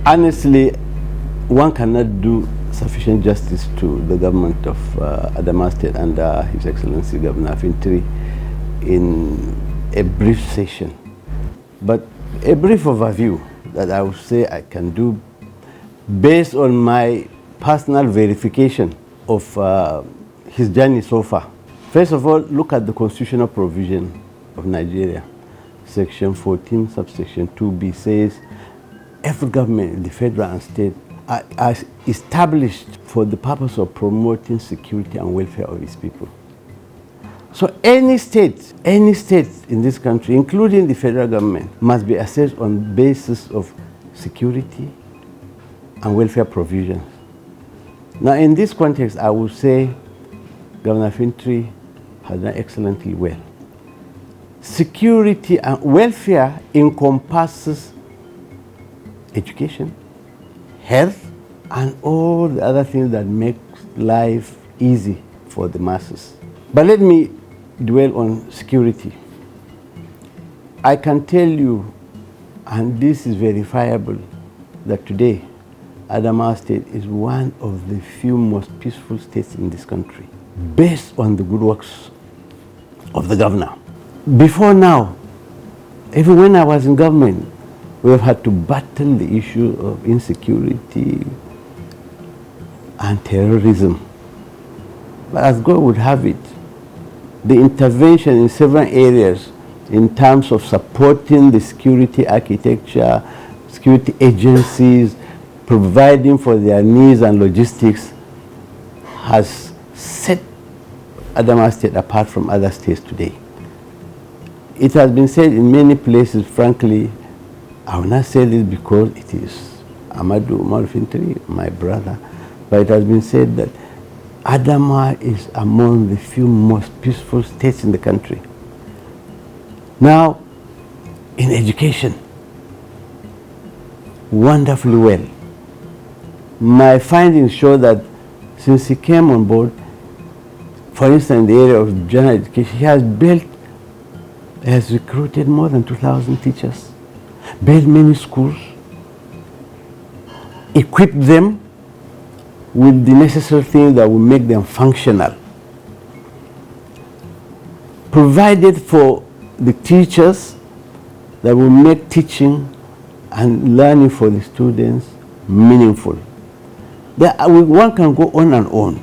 Honestly, one cannot do sufficient justice to the government of Adamawa State under His Excellency Governor Fintiri in a brief session. But a brief overview that I would say I can do based on my personal verification of his journey so far. First of all, look at the constitutional provision of Nigeria. Section 14, subsection 2b says, every government, the federal and state, are established for the purpose of promoting security and welfare of its people. So any state in this country, including the federal government, must be assessed on the basis of security and welfare provisions. Now, in this context, I would say Governor Fintiri has done excellently well. Security and welfare encompasses education, health, and all the other things that make life easy for the masses. But let me dwell on security. I can tell you, and this is verifiable, that today Adamawa State is one of the few most peaceful states in this country, based on the good works of the governor. Before now, even when I was in government, we have had to battle the issue of insecurity and terrorism. But as God would have it, the intervention in several areas in terms of supporting the security architecture, security agencies, providing for their needs and logistics has set Adamawa State apart from other states today. It has been said in many places, frankly, I will not say this because it is Amadou Umar Fintiri, my brother, but it has been said that Adamawa is among the few most peaceful states in the country. Now, in education, wonderfully well. My findings show that since he came on board, for instance, in the area of general education, he has recruited more than 2,000 teachers, built many schools, equipped them with the necessary things that will make them functional, provided for the teachers that will make teaching and learning for the students meaningful. One can go on and on,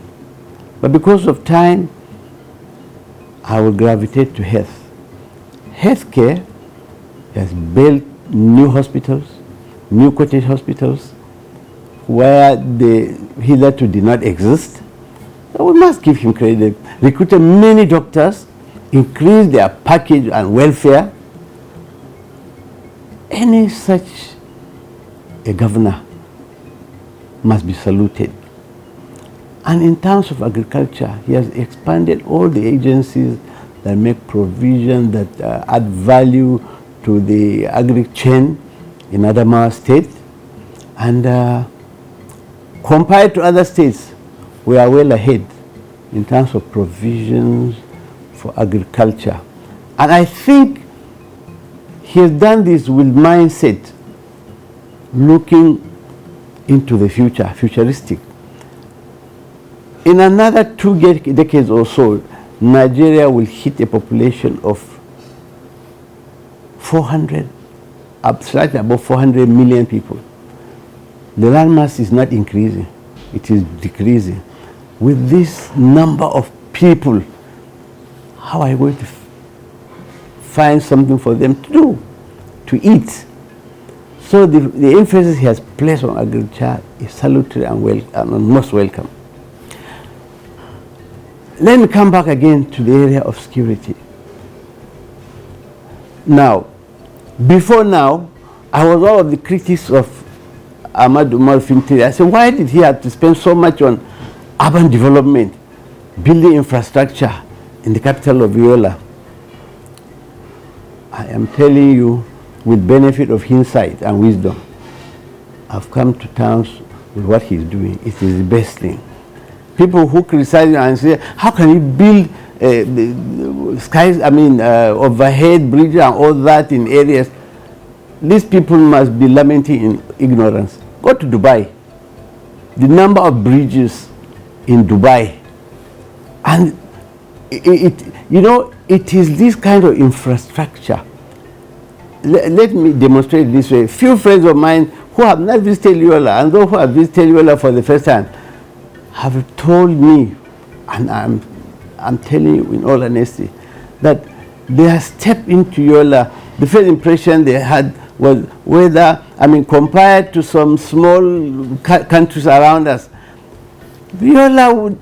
but because of time, I will gravitate to health. Healthcare has built new hospitals, new cottage hospitals, where they hitherto did not exist. So we must give him credit. Recruited many doctors, increased their package and welfare. Any such a governor must be saluted. And in terms of agriculture, he has expanded all the agencies that make provision, that add value to the agri chain in Adamawa State. And compared to other states, we are well ahead in terms of provisions for agriculture. And I think he has done this with mindset, looking into the future, futuristic. In another 2 decades or so, Nigeria will hit a population of 400, slightly above 400 million people. The landmass is not increasing, it is decreasing. With this number of people, how are you going to find something for them to do, to eat? So the emphasis he has placed on agriculture is salutary and most welcome. Let me come back again to the area of security. Now, before now, I was one of the critics of Amadou Umar Fintiri. I said, why did he have to spend so much on urban development, building infrastructure in the capital of Yola? I am telling you, with benefit of hindsight and wisdom, I've come to terms with what he's doing. It is the best thing. People who criticize you and say, how can you build overhead bridges and all that in areas? These people must be lamenting in ignorance. Go to Dubai. The number of bridges in Dubai, and it is this kind of infrastructure. Let me demonstrate this way. Few friends of mine who have not visited Yola and those who have visited Yola for the first time have told me, and I'm telling you in all honesty, that they have stepped into Yola. The first impression they had was whether, compared to some small countries around us, Yola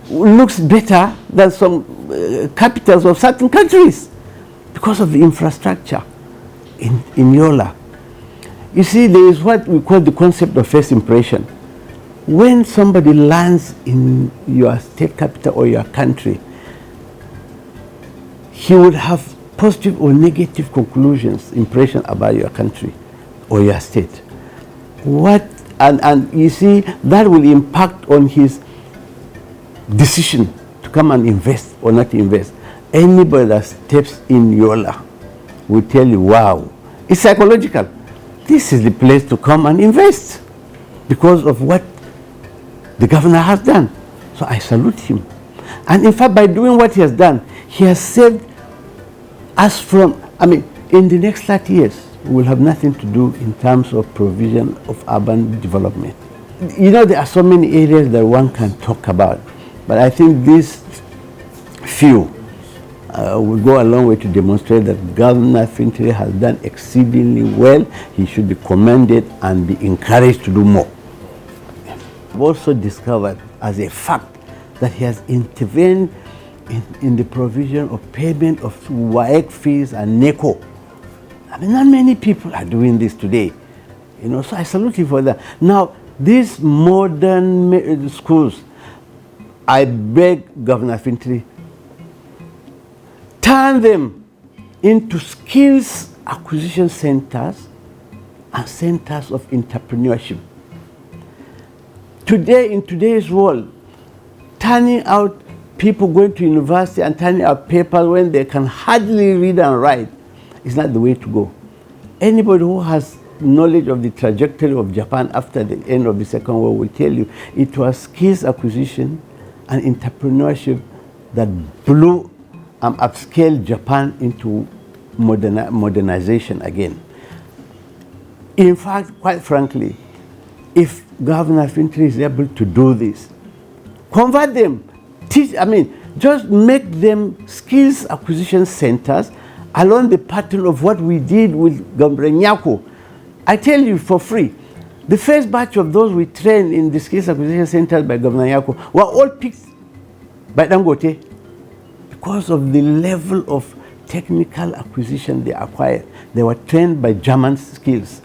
looks better than some capitals of certain countries because of the infrastructure in Yola. You see, there is what we call the concept of first impression. When somebody lands in your state capital or your country, he would have positive or negative conclusions, impression about your country or your state. And you see, that will impact on his decision to come and invest or not invest. Anybody that steps in Yola will tell you, wow, it's psychological. This is the place to come and invest because of what the governor has done. So I salute him. And in fact, by doing what he has done, he has saved us from, in the next 30 years, we will have nothing to do in terms of provision of urban development. There are so many areas that one can talk about, but I think these few will go a long way to demonstrate that Governor Fintiri has done exceedingly well. He should be commended and be encouraged to do more. I've also discovered as a fact that he has intervened in the provision of payment of WAEC fees and NECO. Not many people are doing this today. So I salute him for that. Now, these modern schools, I beg Governor Fintiri, turn them into skills acquisition centers and centers of entrepreneurship. Today, in today's world, turning out people going to university and turning out papers when they can hardly read and write is not the way to go. Anybody who has knowledge of the trajectory of Japan after the end of the Second World will tell you it was skills acquisition and entrepreneurship that blew and upscaled Japan into modernization again. In fact, quite frankly, if Governor Fintiri is able to do this, convert them, just make them skills acquisition centers along the pattern of what we did with Gambrenyako. I tell you for free, the first batch of those we trained in the skills acquisition centers by Governor Nyako were all picked by Dangote because of the level of technical acquisition they acquired. They were trained by German skills.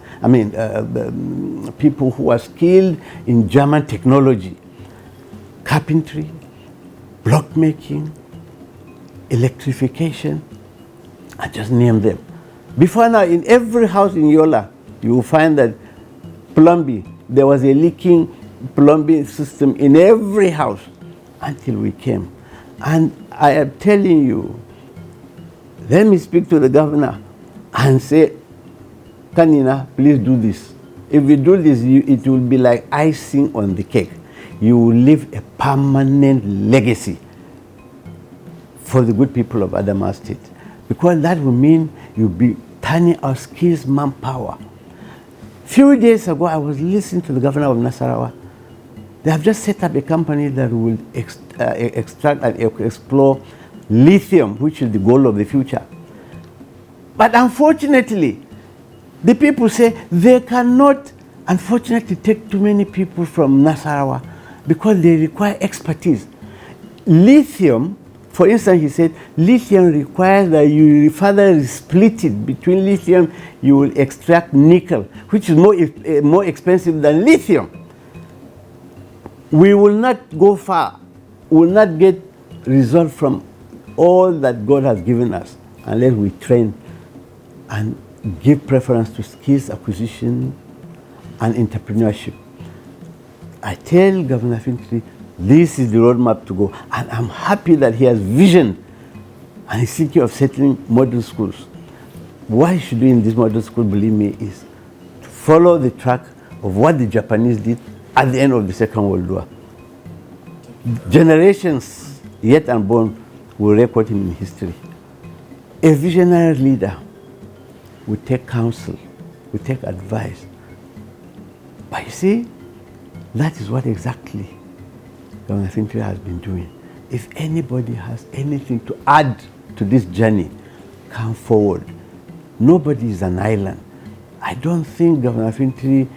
People who are skilled in German technology, carpentry, block making, electrification, I just name them. Before now, in every house in Yola, you will find that plumbing, there was a leaking plumbing system in every house until we came. And I am telling you, let me speak to the governor and say, Kanina, please do this. If we do this, it will be like icing on the cake. You will leave a permanent legacy for the good people of Adamawa State. Because that will mean you'll be turning our skills manpower. Few days ago, I was listening to the governor of Nasarawa. They have just set up a company that will extract and explore lithium, which is the goal of the future. But unfortunately, the people say they cannot, unfortunately, take too many people from Nasarawa because they require expertise. Lithium, for instance, he said, lithium requires that you further split it. Between lithium, you will extract nickel, which is more expensive than lithium. We will not go far. We will not get result from all that God has given us unless we train and give preference to skills acquisition and entrepreneurship. I tell Governor Fintiri, this is the roadmap to go. And I'm happy that he has vision and he's thinking of settling model schools. What he should do in this model school, believe me, is to follow the track of what the Japanese did at the end of the Second World War. Generations yet unborn will record him in history. A visionary leader will take counsel, will take advice. But you see, that is what exactly Governor Fintri has been doing. If anybody has anything to add to this journey, come forward. Nobody is an island. I don't think Governor Fintri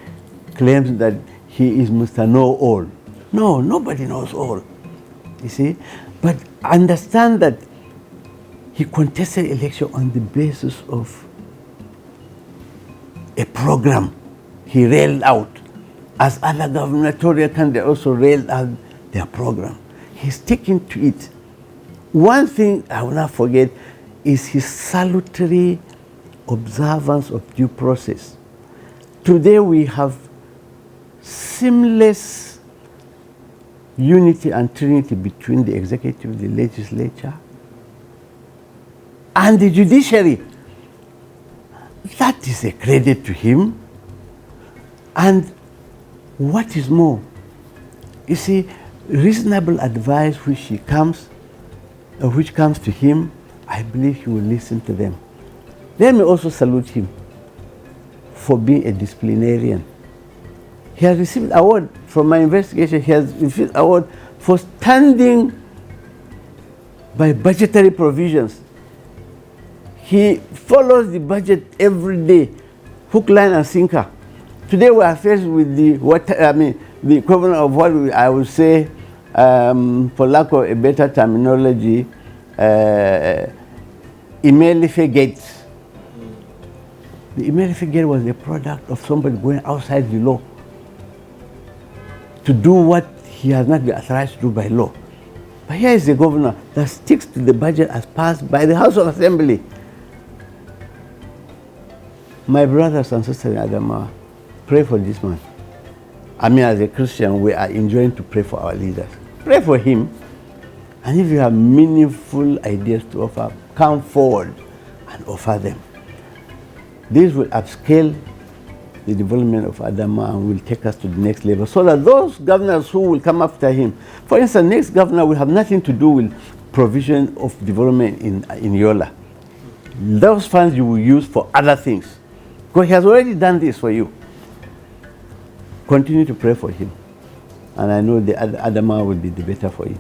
claims that he is Mr. Know-All. No, nobody knows all, you see. But understand that he contested election on the basis of a program he railed out, as other gubernatorial candidates also railed out their program. He's sticking to it. One thing I will not forget is his salutary observance of due process. Today we have seamless unity and trinity between the executive, the legislature, and the judiciary. That is a credit to him. And what is more, you see, reasonable advice which comes to him, I believe he will listen to them. Let me also salute him for being a disciplinarian. He has received award from my investigation. He has received award for standing by budgetary provisions. He follows the budget every day, hook, line, and sinker. Today we are faced with the equivalent of what I would say, for lack of a better terminology, Imelife Gate. The Imelife Gate was a product of somebody going outside the law to do what he has not been authorized to do by law. But here is a governor that sticks to the budget as passed by the House of Assembly. My brothers and sisters in Adamawa, pray for this man. I mean, as a Christian, we are enjoying to pray for our leaders. Pray for him. And if you have meaningful ideas to offer, come forward and offer them. This will upscale the development of Adamawa and will take us to the next level, so that those governors who will come after him, for instance, next governor will have nothing to do with provision of development in Yola. Those funds you will use for other things, because he has already done this for you. Continue to pray for him, and I know the Adamawa will be the better for you.